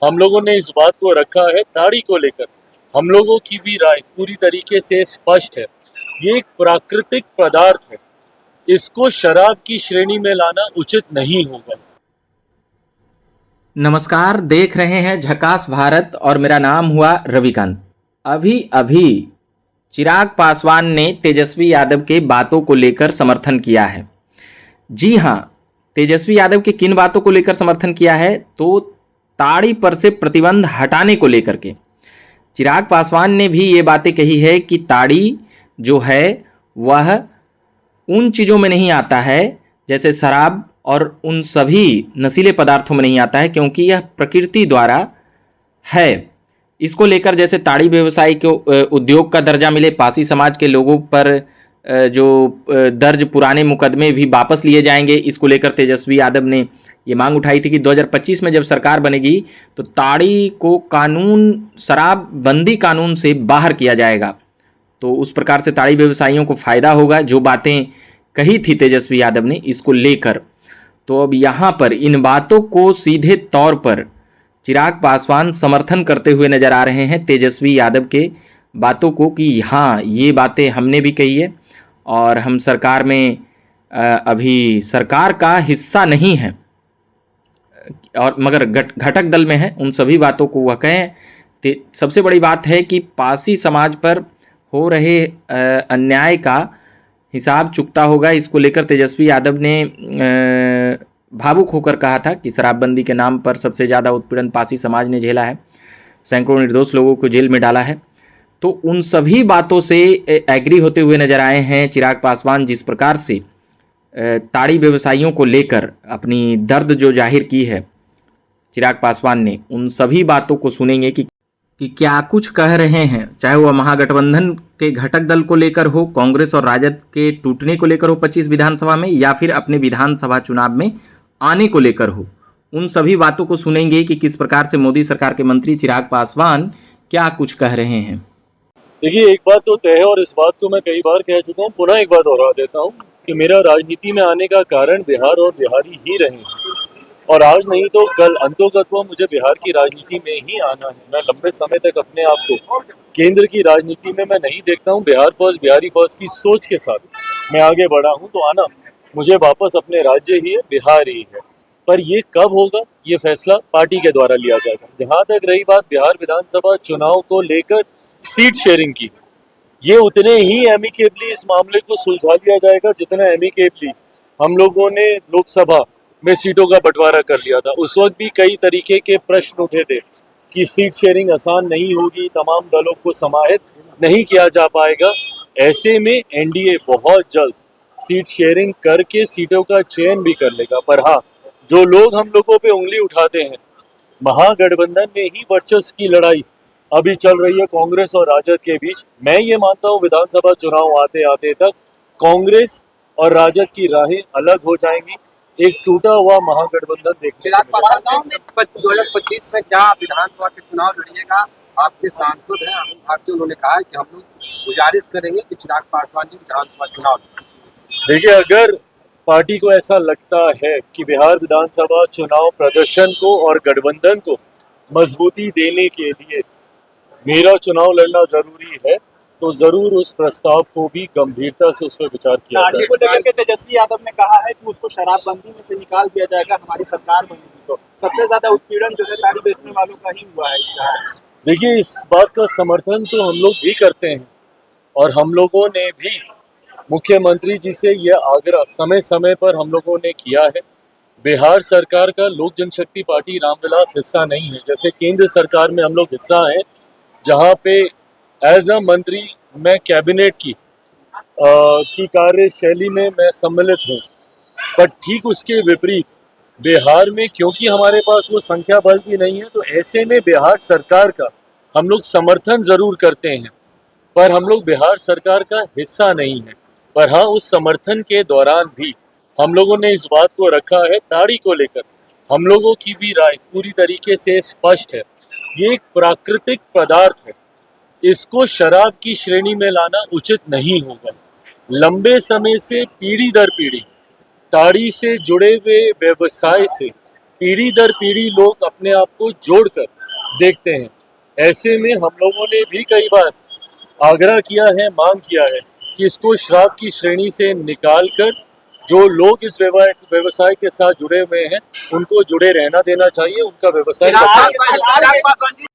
हम लोगों ने इस बात को रखा है ताड़ी को लेकर। हम लोगों की भी राय पूरी तरीके से स्पष्ट है। ये एक प्राकृतिक पदार्थ है, इसको शराब की श्रेणी में लाना उचित नहीं होगा। नमस्कार, देख रहे हैं झकास भारत और मेरा नाम हुआ रविकांत। अभी अभी चिराग पासवान ने तेजस्वी यादव के बातों को लेकर समर्थन किया है। जी हाँ, तेजस्वी यादव की किन बातों को लेकर समर्थन किया है? तो ताड़ी पर से प्रतिबंध हटाने को लेकर के। चिराग पासवान ने भी ये बातें कही है कि ताड़ी जो है वह उन चीज़ों में नहीं आता है जैसे शराब और उन सभी नशीले पदार्थों में नहीं आता है, क्योंकि यह प्रकृति द्वारा है। इसको लेकर जैसे ताड़ी व्यवसाय को उद्योग का दर्जा मिले, पासी समाज के लोगों पर जो दर्ज पुराने मुकदमे भी वापस लिए जाएंगे, इसको लेकर तेजस्वी यादव ने ये मांग उठाई थी कि 2025 में जब सरकार बनेगी तो ताड़ी को शराबबंदी कानून से बाहर किया जाएगा। तो उस प्रकार से ताड़ी व्यवसायियों को फायदा होगा। जो बातें कही थी तेजस्वी यादव ने इसको लेकर, तो अब यहाँ पर इन बातों को सीधे तौर पर चिराग पासवान समर्थन करते हुए नजर आ रहे हैं तेजस्वी यादव के बातों को कि हाँ, ये बातें हमने भी कही है और हम सरकार में अभी सरकार का हिस्सा नहीं है और मगर घटक दल में है। उन सभी बातों को वह कहें। सबसे बड़ी बात है कि पासी समाज पर हो रहे अन्याय का हिसाब चुकता होगा। इसको लेकर तेजस्वी यादव ने भावुक होकर कहा था कि शराबबंदी के नाम पर सबसे ज़्यादा उत्पीड़न पासी समाज ने झेला है, सैकड़ों निर्दोष लोगों को जेल में डाला है। तो उन सभी बातों से एग्री होते हुए नजर आए हैं चिराग पासवान। जिस प्रकार से ताड़ी व्यवसायियों को लेकर अपनी दर्द जो जाहिर की है चिराग पासवान ने, उन सभी बातों को सुनेंगे कि क्या कुछ कह रहे हैं, चाहे वह महागठबंधन के घटक दल को लेकर हो, कांग्रेस और राजद के टूटने को लेकर हो 25 विधानसभा में, या फिर अपने विधानसभा चुनाव में आने को लेकर हो। उन सभी बातों को सुनेंगे कि किस प्रकार से मोदी सरकार के मंत्री चिराग पासवान क्या कुछ कह रहे हैं। देखिए, एक बात तो तय है और इस बात को मैं कई बार कह चुका हूँ, पुनः एक बात दोहरा देता हूँ कि मेरा राजनीति में आने का कारण बिहार और बिहारी ही रहे हैं और आज नहीं तो कल अंतोगत्वा मुझे बिहार की राजनीति में ही आना है। मैं लंबे समय तक अपने आप को केंद्र की राजनीति में मैं नहीं देखता हूँ। बिहार फर्स्ट, बिहारी फर्स्ट की सोच के साथ मैं आगे बढ़ा हूँ, तो आना मुझे वापस अपने राज्य ही है, बिहार ही है। पर ये कब होगा, ये फैसला पार्टी के द्वारा लिया जाएगा। जहाँ तक रही बात बिहार विधानसभा चुनाव को लेकर सीट शेयरिंग की, ये उतने ही एमिकेबली इस मामले को सुलझा लिया जाएगा जितना एमिकेबली हम लोगों ने लोकसभा में सीटों का बंटवारा कर लिया था। उस वक्त भी कई तरीके के प्रश्न उठे थे कि सीट शेयरिंग आसान नहीं होगी, तमाम दलों को समाहित नहीं किया जा पाएगा। ऐसे में एनडीए बहुत जल्द सीट शेयरिंग करके सीटों का चयन भी कर लेगा। पर हाँ, जो लोग हम लोगों पे उंगली उठाते हैं, महागठबंधन में ही वर्चस्व की लड़ाई अभी चल रही है कांग्रेस और राजद के बीच। मैं ये मानता हूँ विधानसभा चुनाव आते आते तक कांग्रेस और राजद की राहें अलग हो जाएंगी, एक टूटा हुआ महागठबंधन देखने को मिलेगा। 2025 में क्या विधानसभा के चुनाव लड़िएगा? आपके सांसद हैं अरुण भारती, उन्होंने कहा है कि हम लोग गुजारिश करेंगे कि चिराग पासवान जी विधानसभा चुनाव। देखिए, अगर पार्टी को ऐसा लगता है कि बिहार विधानसभा चुनाव प्रदर्शन को और गठबंधन को मजबूती देने के लिए मेरा चुनाव लड़ना जरूरी है, तो जरूर उस प्रस्ताव को भी गंभीरता से उस पर विचार किया जाएगा। को लेकर के तेजस्वी यादव ने कहा है कि उसको शराबबंदी में से निकाल दिया जाएगा, हमारी सरकार बनेगी तो। सबसे ज्यादा उत्पीड़न जो है ताड़ी बेचने वालों का ही हुआ है। देखिए, इस बात का समर्थन तो हम लोग भी करते हैं और हम लोगों ने भी मुख्यमंत्री जी से यह आग्रह समय समय पर हम लोगों ने किया है। बिहार सरकार का लोक जनशक्ति पार्टी रामविलास हिस्सा नहीं है, जैसे केंद्र सरकार में हम लोग हिस्सा हैं, जहाँ पे एज अ मंत्री मैं कैबिनेट की कार्यशैली में मैं सम्मिलित हूँ। पर ठीक उसके विपरीत बिहार में क्योंकि हमारे पास वो संख्या बल भी नहीं है, तो ऐसे में बिहार सरकार का हम लोग समर्थन जरूर करते हैं, पर हम लोग बिहार सरकार का हिस्सा नहीं है। पर हाँ, उस समर्थन के दौरान भी हम लोगों ने इस बात को रखा है ताड़ी को लेकर। हम लोगों की भी राय पूरी तरीके से स्पष्ट है। ये एक प्राकृतिक पदार्थ है, इसको शराब की श्रेणी में लाना उचित नहीं होगा। लंबे समय से पीढ़ी दर पीढ़ी ताड़ी से जुड़े हुए व्यवसाय से पीढ़ी दर पीढ़ी लोग अपने आप को जोड़कर देखते हैं। ऐसे में हम लोगों ने भी कई बार आग्रह किया है, मांग किया है कि इसको श्राप की श्रेणी से निकाल कर जो लोग इस व्यवसाय के साथ जुड़े हुए हैं उनको जुड़े रहना देना चाहिए, उनका व्यवसाय चिराग पासवान जी